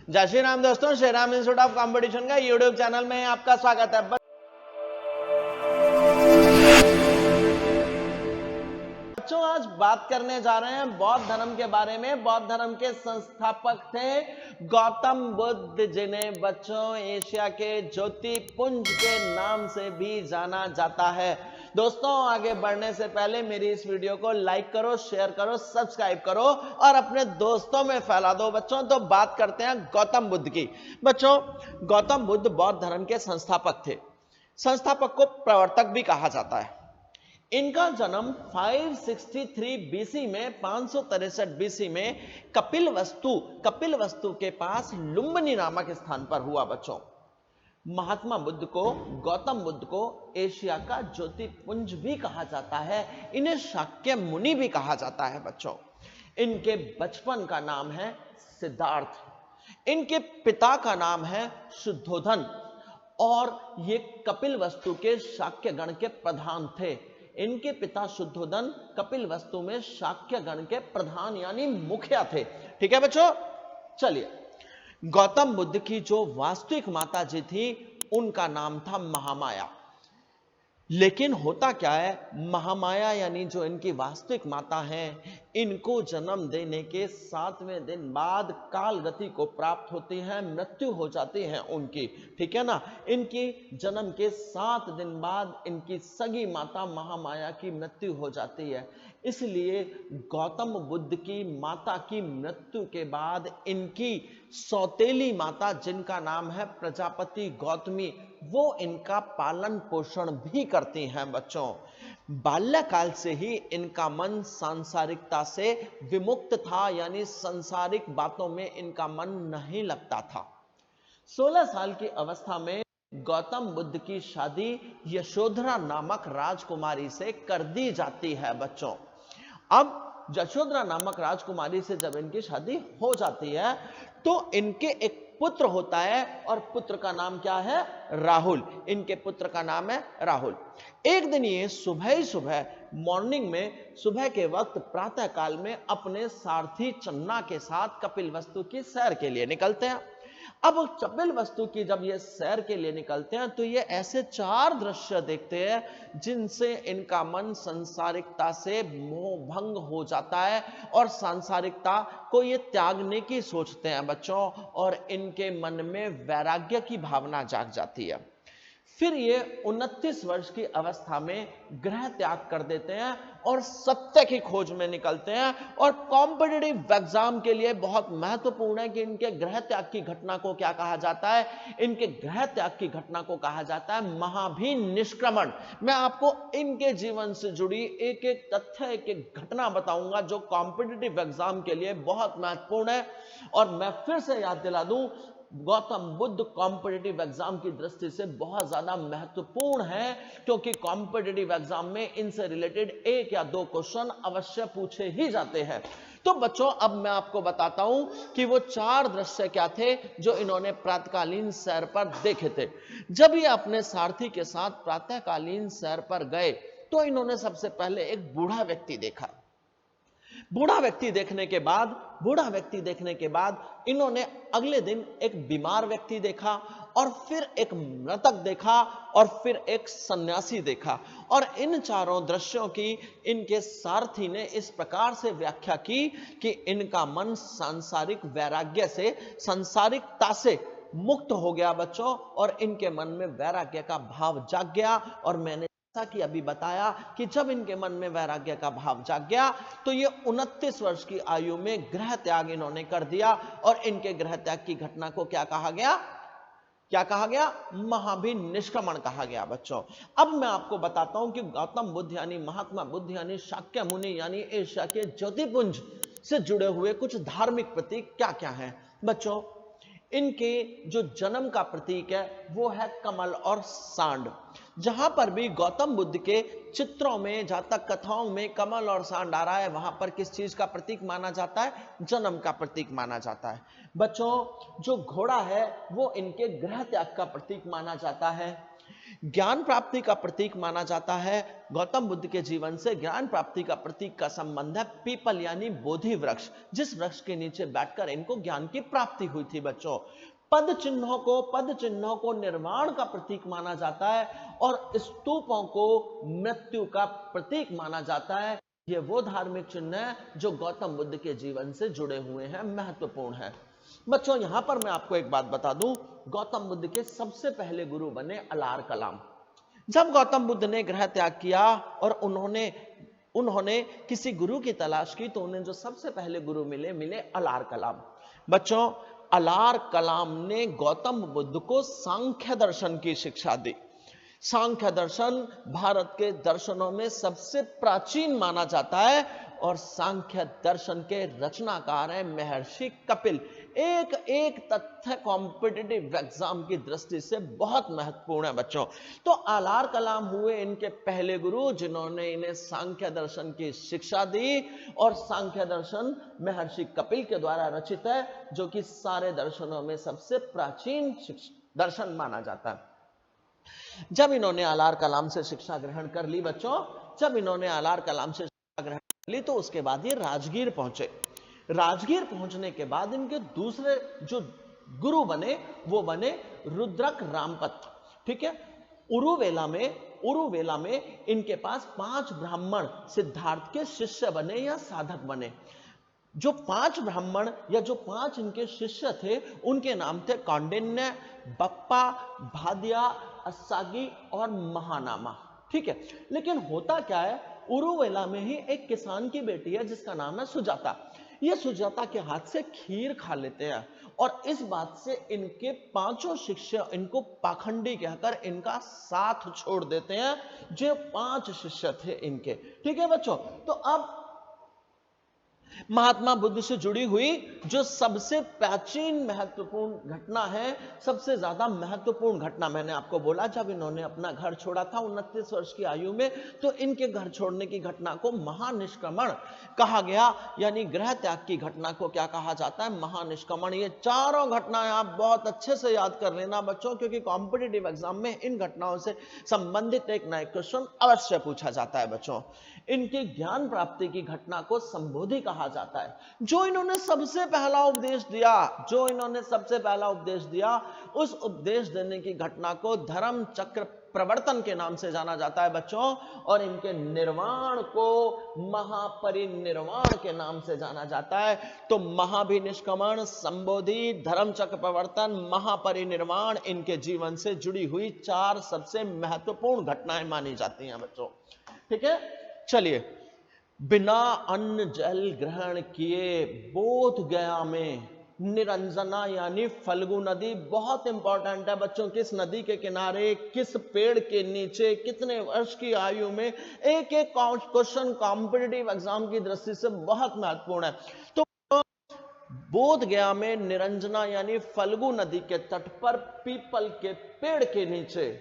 जय श्री राम दोस्तों, Shri Ram institute of competition का यूट्यूब चैनल में आपका स्वागत है। बच्चों, आज बात करने जा रहे हैं बौद्ध धर्म के बारे में। बौद्ध धर्म के संस्थापक थे गौतम बुद्ध, जिन्हें बच्चों एशिया के ज्योतिपुंज के नाम से भी जाना जाता है। दोस्तों, आगे बढ़ने से पहले मेरी इस वीडियो को लाइक करो, शेयर करो, सब्सक्राइब करो और अपने दोस्तों में फैला दो। बच्चों, तो बात करते हैं गौतम बुद्ध की। बच्चों, गौतम बुद्ध बौद्ध धर्म के संस्थापक थे। संस्थापक को प्रवर्तक भी कहा जाता है। इनका जन्म 563 बीसी में 563 बीसी में कपिलवस्तु के पास लुम्बिनी नामक स्थान पर हुआ। बच्चों, महात्मा बुद्ध को, गौतम बुद्ध को एशिया का ज्योतिपुंज भी कहा जाता है। इन्हें शाक्य मुनि भी कहा जाता है। बच्चों, इनके बचपन का नाम है सिद्धार्थ। इनके पिता का नाम है शुद्धोधन और ये कपिलवस्तु के शाक्य गण के प्रधान थे। इनके पिता शुद्धोधन कपिलवस्तु में शाक्य गण के प्रधान यानी मुखिया थे। ठीक है बच्चों, चलिए। गौतम बुद्ध की जो वास्तविक माता जी थी उनका नाम था महामाया। लेकिन होता क्या है, महामाया यानी जो इनकी वास्तविक माता हैं, इनको जन्म देने के 7वें दिन बाद काल गति को प्राप्त होती है, मृत्यु हो जाती है उनकी। ठीक है ना। इनकी जन्म के 7 दिन बाद इनकी सगी माता महामाया की मृत्यु हो जाती है। इसलिए गौतम बुद्ध की माता की मृत्यु के बाद इनकी सौतेली माता, जिनका नाम है प्रजापति गौतमी, वो इनका पालन पोषण भी करती हैं। बच्चों, बाल्यकाल से ही इनका मन सांसारिकता से विमुक्त था, यानी सांसारिक बातों में इनका मन नहीं लगता था। 16 साल की अवस्था में गौतम बुद्ध की शादी यशोधरा नामक राजकुमारी से कर दी जाती है। बच्चों, अब यशोधरा नामक राजकुमारी से जब इनकी शादी हो जाती है तो इनके एक पुत्र होता है और पुत्र का नाम क्या है? राहुल। इनके पुत्र का नाम है राहुल। एक दिन ये सुबह ही सुबह मॉर्निंग में, सुबह के वक्त प्रातः काल में अपने सारथी चन्ना के साथ कपिलवस्तु की सैर के लिए निकलते हैं। अब कपिलवस्तु की जब ये सैर के लिए निकलते हैं तो ये ऐसे 4 दृश्य देखते हैं जिनसे इनका मन सांसारिकता से मोह भंग हो जाता है और सांसारिकता को ये त्यागने की सोचते हैं। बच्चों, और इनके मन में वैराग्य की भावना जाग जाती है। फिर ये 29 वर्ष की अवस्था में गृह त्याग कर देते हैं और सत्य की खोज में निकलते हैं। और कॉम्पिटिटिव एग्जाम के लिए बहुत महत्वपूर्ण है कि इनके गृह त्याग की घटना को क्या कहा जाता है? इनके गृह त्याग की घटना को कहा जाता है महाभिनिष्क्रमण। मैं आपको इनके जीवन से जुड़ी एक एक तथ्य, एक एक घटना बताऊंगा जो कॉम्पिटिटिव एग्जाम के लिए बहुत महत्वपूर्ण है। और मैं फिर से याद दिला दूं, गौतम बुद्ध कॉम्पिटिटिव एग्जाम की दृष्टि से बहुत ज्यादा महत्वपूर्ण है, क्योंकि कॉम्पिटिटिव एग्जाम में इनसे रिलेटेड 1 या 2 क्वेश्चन अवश्य पूछे ही जाते हैं। तो बच्चों, अब मैं आपको बताता हूं कि वो 4 दृश्य क्या थे जो इन्होंने प्रातःकालीन सैर पर देखे थे। जब ये अपने सारथी के साथ प्रातःकालीन सैर पर गए तो इन्होंने सबसे पहले एक बूढ़ा व्यक्ति देखा। बूढ़ा व्यक्ति देखने के बाद इन्होंने अगले दिन एक बीमार व्यक्ति देखा और फिर एक मृतक देखा और फिर एक सन्यासी देखा। और इन 4 दृश्यों की इनके सारथी ने इस प्रकार से व्याख्या की कि इनका मन सांसारिक वैराग्य से, सांसारिकता से मुक्त हो गया। बच्चों, और इनके मन में वैराग्य का भाव जाग गया। और मैंने कि अभी बताया कि जब इनके मन में वैराग्य का भाव जाग गया तो ये 29 वर्ष की आयु में गृह त्याग इन्होंने कर दिया। और इनके गृह त्याग की घटना को क्या कहा गया? महाभिनिष्क्रमण कहा गया। बच्चों, अब मैं आपको बताता हूं कि गौतम बुद्ध यानी महात्मा बुद्ध यानी शाक्य मुनि यानी एशिया के ज्योतिपुंज से जुड़े हुए कुछ धार्मिक प्रतीक क्या क्या हैं। बच्चों, इनके जो जन्म का प्रतीक है वो है कमल और सांड। जहां पर भी गौतम बुद्ध के चित्रों में, जातक कथाओं में कमल और सांड आ रहा है, वहां पर किस चीज का प्रतीक माना जाता है? जन्म का प्रतीक माना जाता है। बच्चों, जो घोड़ा है वो इनके गृह त्याग का प्रतीक माना जाता है। ज्ञान प्राप्ति का प्रतीक माना जाता है। गौतम बुद्ध के जीवन से ज्ञान प्राप्ति का प्रतीक का संबंध है पीपल यानी बोधि वृक्ष, जिस वृक्ष के नीचे बैठकर इनको ज्ञान की प्राप्ति हुई थी। बच्चों, पद चिन्हों को निर्वाण का प्रतीक माना जाता है और स्तूपों को मृत्यु का प्रतीक माना जाता है। ये वो धार्मिक चिन्ह है जो गौतम बुद्ध के जीवन से जुड़े हुए हैं, महत्वपूर्ण है। बच्चों, यहां पर मैं आपको एक बात बता दूं, गौतम बुद्ध के सबसे पहले गुरु बने अलार कलाम। जब गौतम बुद्ध ने गृह त्याग किया और उन्होंने किसी गुरु की तलाश की, तो उन्हें जो सबसे पहले गुरु मिले अलार कलाम। बच्चों, अलार कलाम ने गौतम बुद्ध को सांख्य दर्शन की शिक्षा दी। सांख्य दर्शन भारत के दर्शनों में सबसे प्राचीन माना जाता है और सांख्य दर्शन के रचनाकार हैं महर्षि कपिल। एक एक तथ्य कॉम्पिटिटिव एग्जाम की दृष्टि से बहुत महत्वपूर्ण है। बच्चों, तो अलार कलाम हुए इनके पहले गुरु, जिन्होंने इन्हें सांख्य दर्शन की शिक्षा दी। और सांख्य दर्शन महर्षि कपिल के द्वारा रचित है, जो कि सारे दर्शनों में सबसे प्राचीन दर्शन माना जाता है। जब इन्होंने अलार कलाम से शिक्षा ग्रहण कर ली बच्चों, जब इन्होंने अलार कलाम से शिक्षा ग्रहण कर ली, तो उसके बाद ये राजगीर पहुंचे। राजगीर पहुंचने के बाद इनके दूसरे जो गुरु बने वो बने रुद्रक रामपत। ठीक है, उरुवेला में इनके पास 5 ब्राह्मण सिद्धार्थ के शिष्य बने या साधक बने। जो 5 ब्राह्मण या जो 5 इनके शिष्य थे, उनके नाम थे कौंडिन्य, बप्पा, भादिया, अस्सागी और महानामा। ठीक है, लेकिन होता क्या है, उरुवेला में ही एक किसान की बेटी है जिसका नाम है सुजाता। ये सुजाता के हाथ से खीर खा लेते हैं और इस बात से इनके 5 शिष्य इनको पाखंडी कहकर इनका साथ छोड़ देते हैं, जो 5 शिष्य थे इनके। ठीक है बच्चों, तो अब महात्मा बुद्ध से जुड़ी हुई जो सबसे प्राचीन महत्वपूर्ण घटना है, सबसे ज्यादा महत्वपूर्ण घटना, मैंने आपको बोला जब इन्होंने अपना घर छोड़ा था 29 वर्ष की आयु में, तो इनके घर छोड़ने की घटना को महानिष्क्रमण कहा गया, यानी गृह त्याग की घटना को क्या कहा जाता है, महानिष्क्रमण। ये चारों घटनाएं आप बहुत अच्छे से याद कर लेना बच्चों, क्योंकि कॉम्पिटिटिव एग्जाम में इन घटनाओं से संबंधित एक नया क्वेश्चन अवश्य पूछा जाता है बच्चों। इनकी ज्ञान प्राप्ति की घटना को संबोधि कहा जाता है। जो इन्होंने सबसे पहला उपदेश दिया, उस उपदेश देने की घटना को धर्म चक्र प्रवर्तन के नाम से जाना जाता है बच्चों, और इनके निर्वाण को महापरिनिर्वाण के नाम से जाना जाता है। तो महाभिनिष्क्रमण, संबोधि, धर्म चक्र प्रवर्तन, महापरिनिर्वाण इनके जीवन से जुड़ी हुई 4 सबसे महत्वपूर्ण घटनाएं मानी जाती हैं बच्चों। ठीक है, चलिए, बिना अन्न जल ग्रहण किए बोध गया में निरंजना यानी फल्गु नदी, बहुत इंपॉर्टेंट है बच्चों, किस नदी के किनारे, किस पेड़ के नीचे, कितने वर्ष की आयु में, एक एक क्वेश्चन कॉम्पिटिटिव एग्जाम की दृष्टि से बहुत महत्वपूर्ण है। तो बोध गया में निरंजना यानी फल्गु नदी के तट पर पीपल के पेड़ के नीचे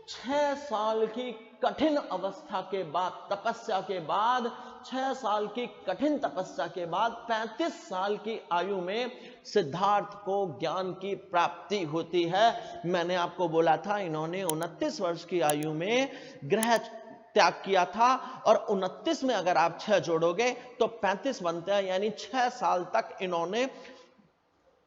6 साल की कठिन अवस्था के बाद, तपस्या के बाद, 6 साल की कठिन तपस्या के बाद 35 साल की आयु में सिद्धार्थ को ज्ञान की प्राप्ति होती है। मैंने आपको बोला था इन्होंने 29 वर्ष की आयु में गृह त्याग किया था, और 29 में अगर आप 6 जोड़ोगे तो 35 बनते हैं, यानी 6 साल तक इन्होंने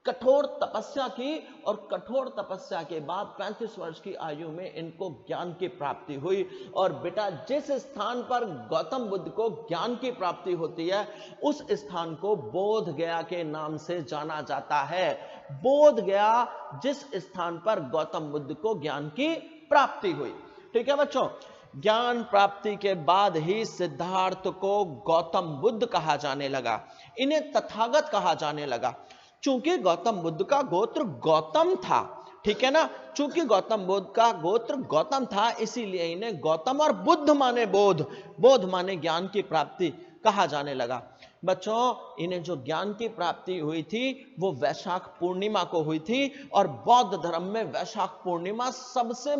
कठोर तपस्या की, और कठोर तपस्या के बाद 35 वर्ष की आयु में इनको ज्ञान की प्राप्ति हुई। और बेटा, जिस स्थान पर गौतम बुद्ध को ज्ञान की प्राप्ति होती है, उस स्थान को बोध गया के नाम से जाना जाता है। बोध गया, जिस स्थान पर गौतम बुद्ध को ज्ञान की प्राप्ति हुई। ठीक है बच्चों, ज्ञान प्राप्ति के बाद ही सिद्धार्थ को गौतम बुद्ध कहा जाने लगा, इन्हें तथागत कहा जाने लगा। चूंकि गौतम बुद्ध का गोत्र गौतम था, ठीक है ना, चूंकि गौतम बुद्ध का गोत्र गौतम था, इसीलिए इन्हें गौतम और बुद्ध माने बोध, बोध माने ज्ञान की प्राप्ति कहा जाने लगा। बच्चों, इन्हें जो ज्ञान की प्राप्ति हुई थी वो वैशाख पूर्णिमा को हुई थी, और बौद्ध धर्म में वैशाख पूर्णिमा सबसे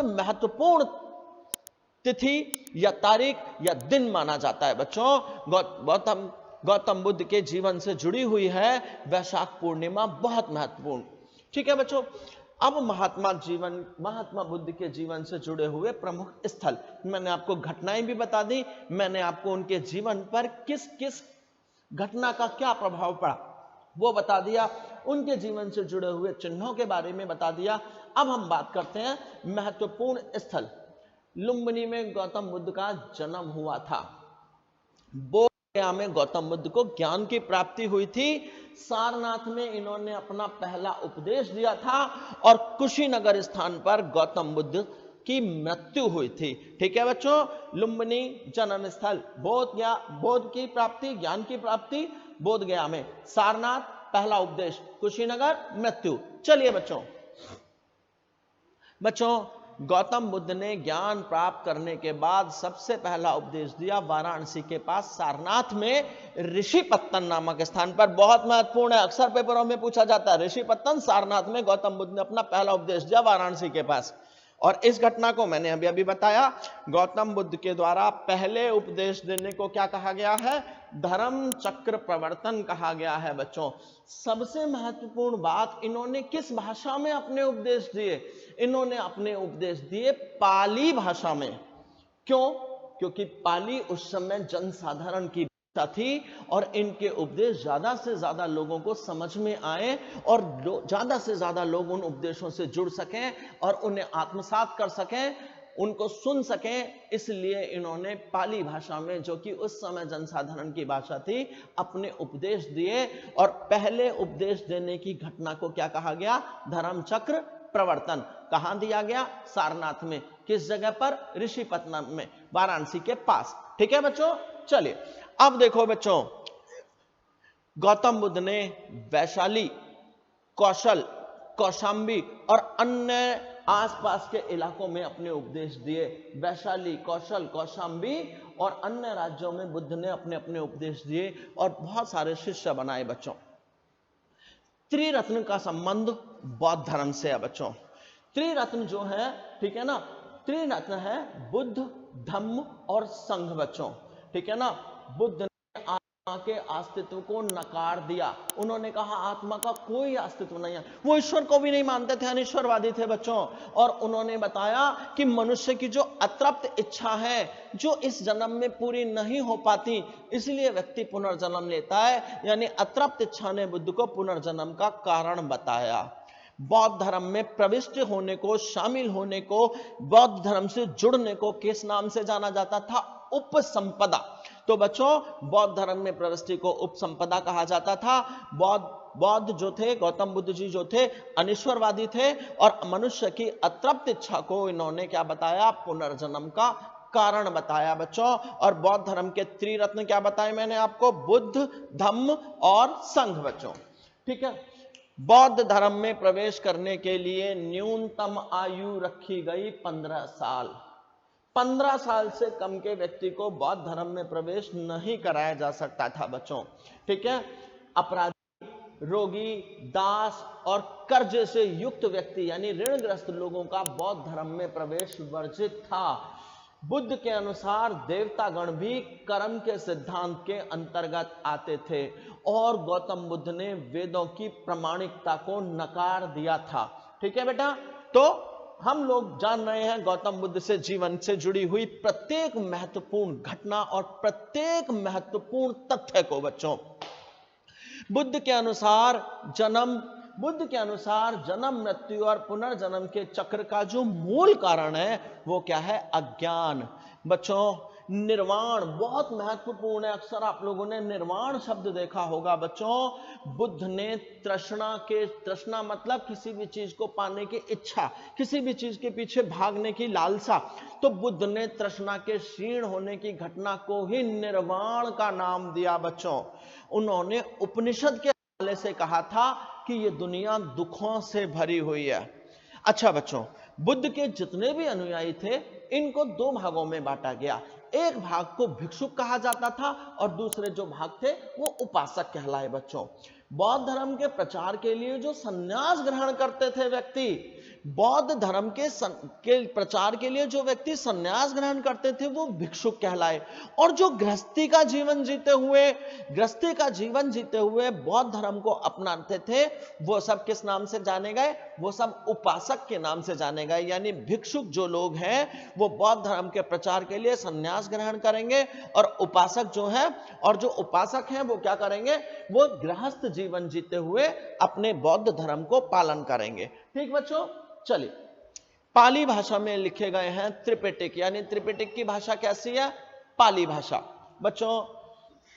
महत्वपूर्ण तिथि या तारीख या दिन माना जाता है बच्चों। गौतम बुद्ध के जीवन से जुड़ी हुई है वैशाख पूर्णिमा, बहुत महत्वपूर्ण। ठीक है बच्चों, अब महात्मा बुद्ध के जीवन से जुड़े हुए प्रमुख स्थल, मैंने आपको घटनाएं भी बता दी, मैंने आपको उनके जीवन पर किस किस घटना का क्या प्रभाव पड़ा वो बता दिया, उनके जीवन से जुड़े हुए चिन्हों के बारे में बता दिया। अब हम बात करते हैं महत्वपूर्ण स्थल। लुम्बिनी में गौतम बुद्ध का जन्म हुआ था। बोध गया में गौतम बुद्ध को ज्ञान की प्राप्ति हुई थी। सारनाथ में इन्होंने अपना पहला उपदेश दिया था और कुशीनगर स्थान पर गौतम बुद्ध की मृत्यु हुई थी। ठीक है बच्चों, लुम्बिनी जन्म स्थल, बोध की प्राप्ति, ज्ञान की प्राप्ति बोध गया में, सारनाथ पहला उपदेश, कुशीनगर मृत्यु। चलिए बच्चों गौतम बुद्ध ने ज्ञान प्राप्त करने के बाद सबसे पहला उपदेश दिया वाराणसी के पास सारनाथ में ऋषिपत्तन नामक स्थान पर। बहुत महत्वपूर्ण है, अक्सर पेपरों में पूछा जाता है। ऋषिपत्तन सारनाथ में गौतम बुद्ध ने अपना पहला उपदेश दिया वाराणसी के पास। और इस घटना को मैंने अभी बताया। गौतम बुद्ध के द्वारा पहले उपदेश देने को क्या कहा गया है? धर्म चक्र प्रवर्तन कहा गया है। बच्चों सबसे महत्वपूर्ण बात, इन्होंने किस भाषा में अपने उपदेश दिए? इन्होंने अपने उपदेश दिए पाली भाषा में। क्यों? क्योंकि पाली उस समय जनसाधारण की थी और इनके उपदेश ज्यादा से ज्यादा लोगों को समझ में आए और ज्यादा से ज्यादा लोग उन उपदेशों से जुड़ सकें और उन्हें आत्मसात कर सकें, उनको सुन सकें। इसलिए इन्होंने पाली भाषा में, जो कि उस समय जनसाधारण की भाषा थी, अपने उपदेश दिए। और पहले उपदेश देने की घटना को क्या कहा गया? धर्म चक्र प्रवर्तन। कहां दिया गया? सारनाथ में। किस जगह पर? ऋषिपत्तनम में, वाराणसी के पास। ठीक है बच्चों, चलिए अब देखो बच्चों, गौतम बुद्ध ने वैशाली, कौशल, कौशांबी और अन्य आसपास के इलाकों में अपने उपदेश दिए। वैशाली, कौशल, कौशांबी और अन्य राज्यों में बुद्ध ने अपने अपने उपदेश दिए और बहुत सारे शिष्य बनाए। बच्चों त्रिरत्न का संबंध बौद्ध धर्म से है। बच्चों त्रिरत्न जो है, ठीक है ना, त्रिरत्न है बुद्ध, धम्म और संघ। बच्चों ठीक है ना, बुद्ध ने आत्मा के अस्तित्व को नकार दिया। उन्होंने कहा आत्मा का कोई अस्तित्व नहीं है। वो ईश्वर को भी नहीं मानते थे, अनिश्वरवादी थे बच्चों। और उन्होंने बताया कि मनुष्य की जो अतृप्त इच्छा है, जो इस जन्म में पूरी नहीं हो पाती, इसलिए व्यक्ति पुनर्जन्म लेता है। यानी अतृप्त इच्छा ने बुद्ध को पुनर्जन्म का कारण बताया। बौद्ध धर्म में प्रविष्ट होने को, शामिल होने को, बौद्ध धर्म से जुड़ने को किस नाम से जाना जाता था? उपसंपदा। तो बच्चों बौद्ध धर्म में प्रविष्टि को उपसंपदा कहा जाता था। बौद्ध जो थे, गौतम बुद्ध जी जो थे, अनिश्वरवादी थे और मनुष्य की अतृप्त इच्छा को इन्होंने क्या बताया? पुनर्जन्म का कारण बताया। बच्चों और बौद्ध धर्म के त्रिरत्न क्या बताए मैंने आपको? बुद्ध, धम्म और संघ। बच्चों ठीक है, बौद्ध धर्म में प्रवेश करने के लिए न्यूनतम आयु रखी गई 15 साल। 15 साल से कम के व्यक्ति को बौद्ध धर्म में प्रवेश नहीं कराया जा सकता था। बच्चों ठीक है, अपराधी, रोगी, दास और कर्जे से युक्त व्यक्ति यानी ऋणग्रस्त लोगों का बौद्ध धर्म में प्रवेश वर्जित था। बुद्ध के अनुसार देवतागण भी कर्म के सिद्धांत के अंतर्गत आते थे और गौतम बुद्ध ने वेदों की प्रामाणिकता को नकार दिया था। ठीक है बेटा, तो हम लोग जान रहे हैं गौतम बुद्ध से जीवन से जुड़ी हुई प्रत्येक महत्वपूर्ण घटना और प्रत्येक महत्वपूर्ण तथ्य को। बच्चों बुद्ध के अनुसार जन्म, मृत्यु और पुनर्जन्म के चक्र का जो मूल कारण है वो क्या है? अज्ञान। बच्चों निर्वाण बहुत महत्वपूर्ण है। अक्सर आप लोगों ने निर्वाण शब्द देखा होगा। बच्चों बुद्ध ने तृष्णा मतलब किसी भी चीज को पाने की इच्छा, किसी भी चीज के पीछे भागने की लालसा, तो बुद्ध ने तृष्णा के क्षीण होने की घटना को ही निर्वाण का नाम दिया। बच्चों उन्होंने उपनिषद के हवाले से कहा था कि ये दुनिया दुखों से भरी हुई है। अच्छा बच्चों, बुद्ध के जितने भी अनुयायी थे इनको दो भागों में बांटा गया। एक भाग को भिक्षुक कहा जाता था और दूसरे जो भाग थे वो उपासक कहलाए। बच्चों बौद्ध धर्म के प्रचार के लिए जो संन्यास ग्रहण करते थे व्यक्ति, बौद्ध धर्म के प्रचार के लिए जो व्यक्ति संन्यास ग्रहण करते थे वो भिक्षुक कहलाए। और जो गृहस्थी का जीवन जीते हुए बौद्ध धर्म को अपनाते थे वो सब किस नाम से जाने गए? वो सब उपासक के नाम से जाने गए। यानी भिक्षुक जो लोग हैं वो बौद्ध धर्म के प्रचार के लिए संन्यास ग्रहण करेंगे, और उपासक हैं वो क्या करेंगे? वो गृहस्थ जीवन जीते हुए अपने बौद्ध धर्म को पालन करेंगे। ठीक बच्चों, चलिए पाली भाषा में लिखे गए हैं त्रिपिटक, यानी त्रिपिटक की भाषा कैसी है? पाली भाषा। बच्चों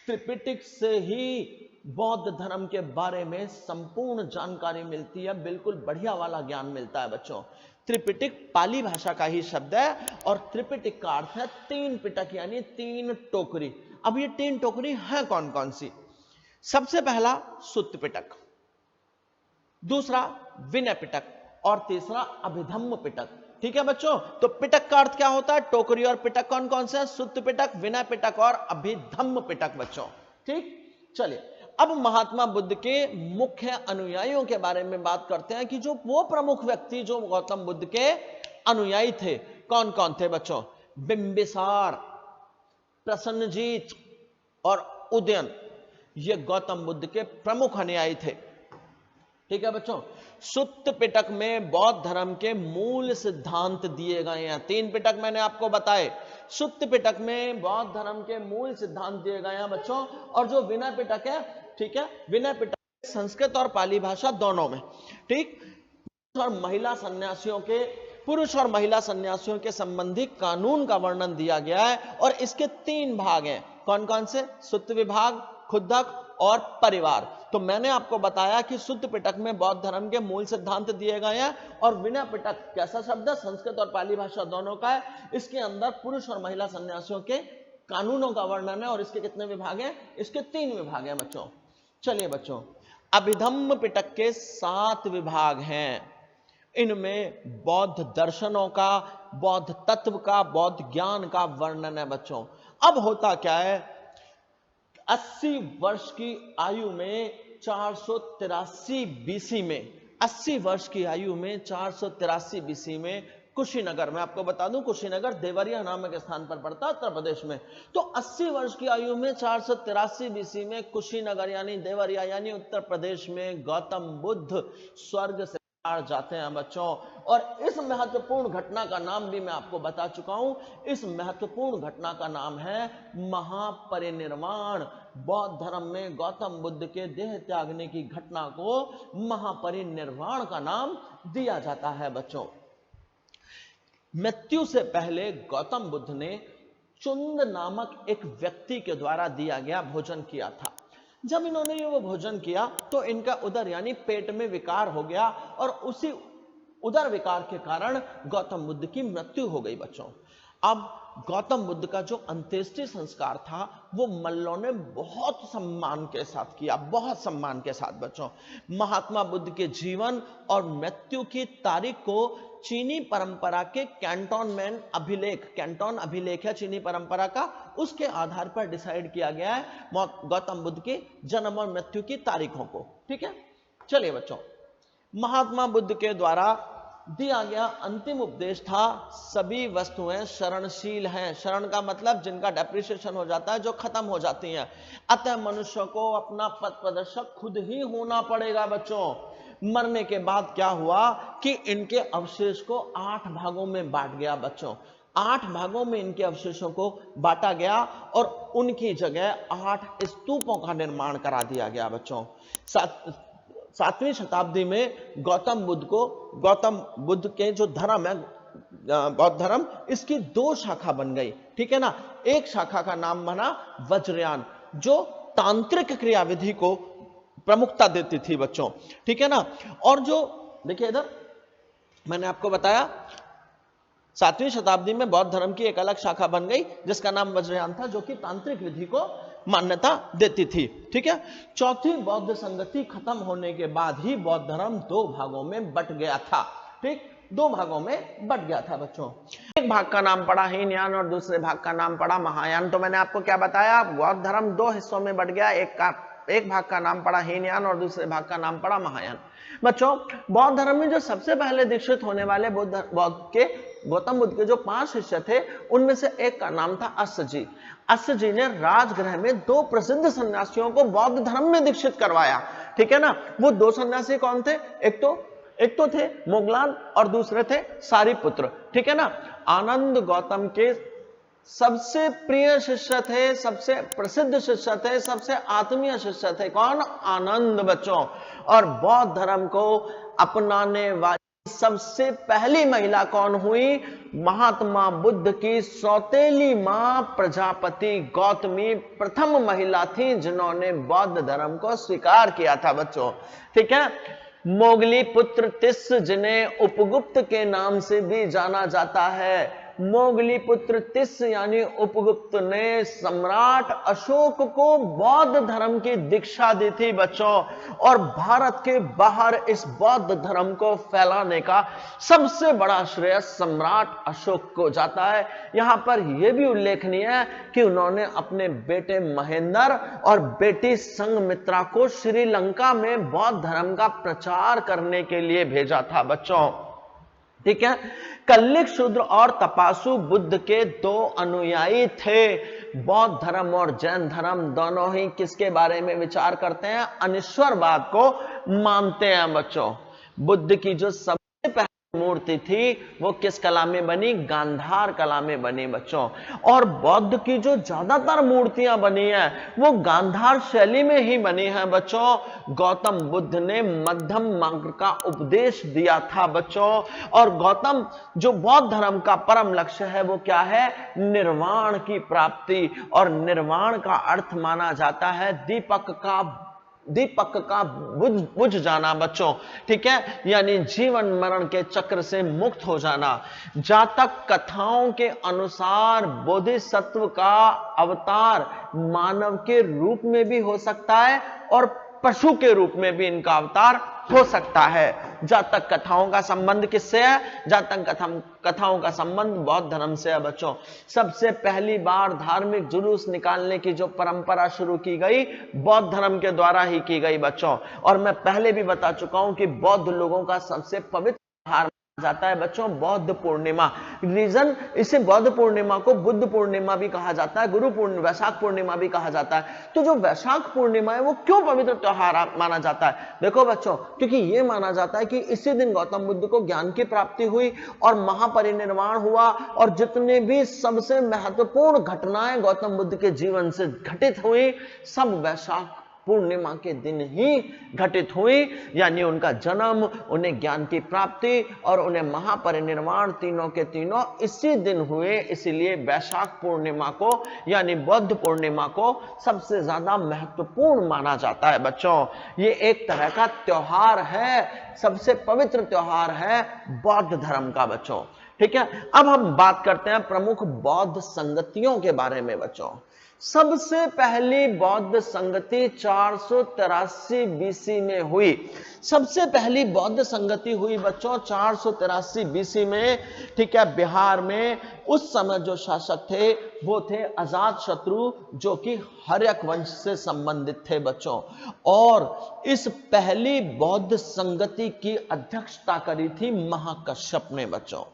त्रिपिटक से ही बौद्ध धर्म के बारे में संपूर्ण जानकारी मिलती है, बिल्कुल बढ़िया वाला ज्ञान मिलता है बच्चों। त्रिपिटक पाली भाषा का ही शब्द है, और त्रिपिटक का अर्थ है 3 पिटक, यानी 3 टोकरी। अब ये 3 टोकरी है कौन कौन सी? सबसे पहला सुत्त पिटक, दूसरा विनय पिटक, और तीसरा अभिधम्म पिटक। ठीक है बच्चों, तो पिटक का अर्थ क्या होता है? टोकरी। और पिटक कौन कौन से हैं? सुत्त पिटक, विनय पिटक और अभिधम्म पिटक बच्चों। ठीक, चलिए अब महात्मा बुद्ध के मुख्य अनुयायियों के बारे में बात करते हैं कि जो वो प्रमुख व्यक्ति जो गौतम बुद्ध के अनुयायी थे, कौन कौन थे बच्चों? बिंबिसार, प्रसन्नजीत और उदयन, ये गौतम बुद्ध के प्रमुख अनुयायी थे। ठीक है बच्चों, सुत्त पिटक में बौद्ध धर्म के मूल सिद्धांत दिए गए हैं। 3 पिटक मैंने आपको बताए। सुत्त पिटक में बौद्ध धर्म के मूल सिद्धांत दिए गए हैं बच्चों। और जो विनय पिटक है, ठीक है, विनय पिटक संस्कृत और पाली भाषा दोनों में, ठीक, पुरुष और महिला सन्यासियों के संबंधी कानून का वर्णन दिया गया है। और इसके 3 भाग हैं। कौन कौन से? सुत्त विभाग, खुद्दक और परिवार। तो मैंने आपको बताया कि सुत्त पिटक में बौद्ध धर्म के मूल सिद्धांत दिए गए हैं। और विनय पिटक कैसा शब्द है? संस्कृत और पाली भाषा दोनों का है। इसके अंदर पुरुष और महिला सन्यासियों के कानूनों का वर्णन है। और इसके कितने विभाग हैं? इसके 3 विभाग हैं बच्चों। चलिए बच्चों, अभिधम्म पिटक के 7 विभाग हैं। इनमें बौद्ध दर्शनों का, बौद्ध तत्व का, बौद्ध ज्ञान का वर्णन है बच्चों। अब होता क्या है, 80 वर्ष की आयु में 483 बीसी में, 80 वर्ष की आयु में 483 बीसी में कुशीनगर, मैं आपको बता दूं कुशीनगर देवरिया नामक स्थान पर पड़ता है उत्तर प्रदेश में। तो 80 वर्ष की आयु में 483 बीसी में कुशीनगर यानी देवरिया यानी उत्तर प्रदेश में गौतम बुद्ध स्वर्ग से जाते हैं बच्चों। और इस महत्वपूर्ण घटना का नाम भी मैं आपको बता चुका हूं। इस महत्वपूर्ण घटना का नाम है महापरिनिर्वाण। बौद्ध धर्म में गौतम बुद्ध के देह त्यागने की घटना को महापरिनिर्वाण का नाम दिया जाता है बच्चों। मृत्यु से पहले गौतम बुद्ध ने चुंद नामक एक व्यक्ति के द्वारा दिया गया भोजन किया था। जब इन्होंने ये वो भोजन किया तो इनका उदर यानी पेट में विकार हो गया, और उसी उदर विकार के कारण गौतम बुद्ध की मृत्यु हो गई बच्चों। अब गौतम बुद्ध का जो अंत्येष्टि संस्कार था वो मल्लों ने बहुत सम्मान के साथ किया, बहुत सम्मान के साथ बच्चों। महात्मा बुद्ध के जीवन और मृत्यु की तारीख को चीनी परंपरा के कैंटोनमेंट अभिलेख, कैंटोन अभिलेख है चीनी परंपरा का, उसके आधार पर डिसाइड किया गया है गौतम बुद्ध के जन्म और मृत्यु की तारीखों को। ठीक है, चलिए बच्चों, महात्मा बुद्ध के द्वारा दिया गया अंतिम उपदेश था सभी वस्तुएं शरणशील हैं। शरण का मतलब जिनका डेप्रिसिएशन हो जाता है, जो खत्म हो जाती हैं। अतः मनुष्य को अपना पथ प्रदर्शक खुद ही होना पड़ेगा बच्चों। मरने के बाद क्या हुआ कि इनके अवशेष को 8 भागों में बांट गया बच्चों। 8 भागों में इनके अवशेषों को बांटा गया और उनकी जगह 8 स्तूपों का निर्माण करा दिया गया बच्चों। 7वीं शताब्दी में गौतम बुद्ध के जो धर्म है बौद्ध धर्म, इसकी 2 शाखा बन गई। ठीक है ना, एक शाखा का नाम बना वज्रयान, जो तांत्रिक क्रियाविधि को प्रमुखता देती थी बच्चों। ठीक है ना, और जो देखिए इधर मैंने आपको बताया 7वीं शताब्दी में बौद्ध धर्म की एक अलग शाखा बन गई जिसका नाम वज्रयान था, जो कि तांत्रिक विधि को मान्यता देती थी। ठीक है, चौथी बौद्ध संगति खत्म होने के बाद ही बौद्ध धर्म 2 भागों में बट गया था। ठीक, 2 भागों में बट गया था बच्चों। एक भाग का नाम पड़ा हीनयान और दूसरे भाग का नाम पड़ा महायान। तो मैंने आपको क्या बताया, बौद्ध धर्म 2 हिस्सों में बट गया। एक का एक भाग का नाम पड़ा हीनयान और दूसरे भाग का नाम पड़ा महायान। बच्चों, बौद्ध धर्म में जो सबसे पहले दीक्षित होने वाले गौतम बुद्ध के जो 5 शिष्य थे, उनमें से एक का नाम था अस्य जी। अस्य जी ने राजगृह में 2 प्रसिद्ध सन्यासियों को बौद्ध धर्म में दीक्षित करवाया। ठीक है ना। वो 2 सन्यासी कौन थे? एक तो थे मोगलान और दूसरे थे सारिपुत्र। ठीक है ना। आनंद गौतम के सबसे प्रिय शिष्य थे, सबसे प्रसिद्ध शिष्य थे, सबसे आत्मीय शिष्य थे। कौन? आनंद बच्चों। और बौद्ध धर्म को अपनाने वाली सबसे पहली महिला कौन हुई? महात्मा बुद्ध की सौतेली मां प्रजापति गौतमी प्रथम महिला थी जिन्होंने बौद्ध धर्म को स्वीकार किया था बच्चों। ठीक है। मोगली पुत्र तिस्स, जिन्हें उपगुप्त के नाम से भी जाना जाता है, मोगली पुत्र तिस्स यानी उपगुप्त ने सम्राट अशोक को बौद्ध धर्म की दीक्षा दी थी बच्चों। और भारत के बाहर इस बौद्ध धर्म को फैलाने का सबसे बड़ा श्रेय सम्राट अशोक को जाता है। यहां पर यह भी उल्लेखनीय है कि उन्होंने अपने बेटे महेंद्र और बेटी संघमित्रा को श्रीलंका में बौद्ध धर्म का प्रचार करने के लिए भेजा था बच्चों। ठीक है। कल्लिक शूद्र और तपासु बुद्ध के 2 अनुयायी थे। बौद्ध धर्म और जैन धर्म दोनों ही किसके बारे में विचार करते हैं? अनिश्वरवाद को मानते हैं बच्चों। बुद्ध की जो सबसे पहली मूर्ति थी वो किस कला में बनी? गांधार कला में बनी बच्चों। और बौद्ध की जो ज्यादातर मूर्तियां बनी हैं वो गांधार शैली में ही बनी हैं बच्चों। गौतम बुद्ध ने मध्यम मार्ग का उपदेश दिया था बच्चों। और गौतम जो बौद्ध धर्म का परम लक्ष्य है वो क्या है? निर्वाण की प्राप्ति। और निर्वाण का अर्थ माना जाता है दीपक का बुझ जाना बच्चों। ठीक है। यानी जीवन मरण के चक्र से मुक्त हो जाना। जातक कथाओं के अनुसार बोधिसत्व का अवतार मानव के रूप में भी हो सकता है और पशु के रूप में भी इनका अवतार हो सकता है। जातक कथाओं का संबंध किससे है? जातक कथाओं का संबंध बौद्ध धर्म से है बच्चों। सबसे पहली बार धार्मिक जुलूस निकालने की जो परंपरा शुरू की गई बौद्ध धर्म के द्वारा ही की गई बच्चों। और मैं पहले भी बता चुका हूं कि बौद्ध लोगों का सबसे पवित्र त्योहार जाता है बच्चों बौद्ध पूर्णिमा। रीजन, इसे बौद्ध पूर्णिमा को बुद्ध पूर्णिमा भी कहा जाता है, गुरु पूर्णिमा, वैशाख पूर्णिमा भी कहा जाता है। तो जो वैशाख पूर्णिमा है वो क्यों पवित्र त्योहार माना जाता है? देखो बच्चों, क्योंकि ये माना जाता है कि इसी दिन गौतम बुद्ध को ज्ञान की प्राप्ति हुई और महापरिनिर्वाण हुआ। और जितने भी सबसे महत्वपूर्ण घटनाएं गौतम बुद्ध के जीवन से घटित हुई सब वैशाख पूर्णिमा के दिन ही घटित हुई। यानी उनका जन्म, उन्हें ज्ञान की प्राप्ति और उन्हें महापरिनिर्वाण तीनों के तीनों इसी दिन हुए। इसीलिए वैशाख पूर्णिमा को यानी बौद्ध पूर्णिमा को सबसे ज्यादा महत्वपूर्ण माना जाता है बच्चों। ये एक तरह का त्योहार है, सबसे पवित्र त्योहार है बौद्ध धर्म का बच्चों। ठीक है। अब हम बात करते हैं प्रमुख बौद्ध संगतियों के बारे में बच्चों। सबसे पहली बौद्ध संगति 483 बीसी में हुई। सबसे पहली बौद्ध संगति हुई बच्चों 483 बीसी में। ठीक है। बिहार में उस समय जो शासक थे वो थे अजातशत्रु, जो कि हर्यक वंश से संबंधित थे बच्चों। और इस पहली बौद्ध संगति की अध्यक्षता करी थी महाकश्यप ने बच्चों।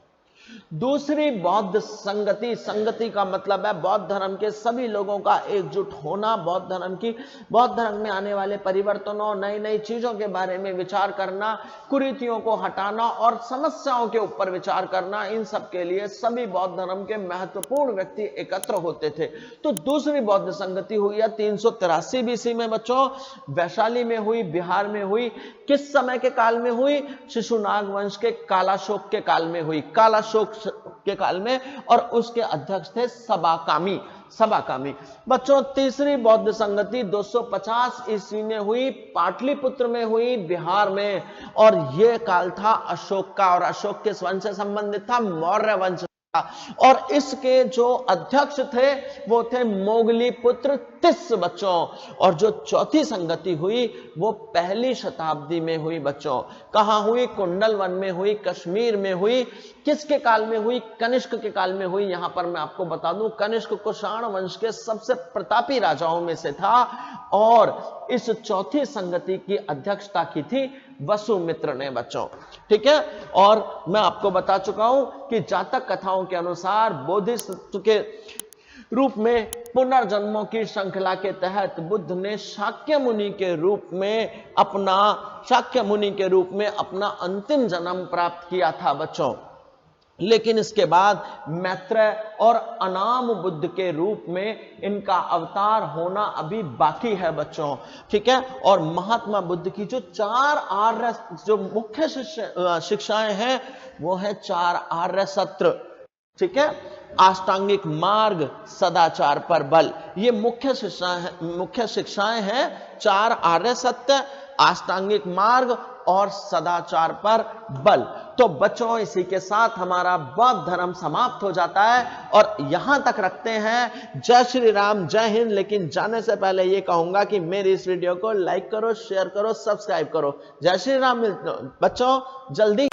दूसरी बौद्ध संगति का मतलब है बौद्ध धर्म के सभी लोगों का एकजुट होना, बौद्ध धर्म में आने वाले परिवर्तनों, नई नई चीजों के बारे में विचार करना, कुरीतियों को हटाना और समस्याओं के ऊपर विचार करना। इन सब के लिए सभी बौद्ध धर्म के महत्वपूर्ण व्यक्ति एकत्र होते थे। तो दूसरी बौद्ध संगति हुई है 383 बीसी में बच्चों, वैशाली में हुई, बिहार में हुई। किस समय के काल में हुई? शिशुनाग वंश के कालाशोक के काल में हुई, कालाशोक के काल में। और उसके अध्यक्ष थे सबाकामी बच्चों। तीसरी बौद्ध संगति 250 ईस्वी में हुई, पाटलिपुत्र में हुई, बिहार में। और यह काल था अशोक का, और अशोक किस वंश से संबंधित था? मौर्य वंश। और इसके जो अध्यक्ष थे वो थे मोगली पुत्र 1932 बच्चों। और जो चौथी संगति हुई वो पहली शताब्दी में हुई बच्चों। कहां हुई? कुंडल वन में हुई, कश्मीर में हुई। किसके काल में हुई? कनिष्क के काल में हुई। यहां पर मैं आपको बता दूं, कनिष्क कुषाण वंश के सबसे प्रतापी राजाओं में से था और इस चौथी संगति की अध्यक्षता की थी वसुमित्र ने बच्चों। ठीक है। और मैं आपको बता चुका हूं कि जातक कथाओं के अनुसार बोधिसत्व के रूप में पुनर्जन्मों की श्रृंखला के तहत बुद्ध ने शाक्य मुनि के रूप में अपना अंतिम जन्म प्राप्त किया था बच्चों। लेकिन इसके बाद मैत्रेय और अनाम बुद्ध के रूप में इनका अवतार होना अभी बाकी है बच्चों। ठीक है। और महात्मा बुद्ध की जो 4 आर्य जो मुख्य शिक्षाएं हैं वो है 4 आर्य सत्र। ठीक है। अष्टांगिक मार्ग, सदाचार पर बल, ये मुख्य शिक्षाएं हैं। 4 आर्य सत्य, अष्टांगिक मार्ग और सदाचार पर बल। तो बच्चों इसी के साथ हमारा बौद्ध धर्म समाप्त हो जाता है और यहां तक रखते हैं। जय श्री राम, जय हिंद। लेकिन जाने से पहले यह कहूंगा कि मेरी इस वीडियो को लाइक करो, शेयर करो, सब्सक्राइब करो। जय श्री राम बच्चों, जल्दी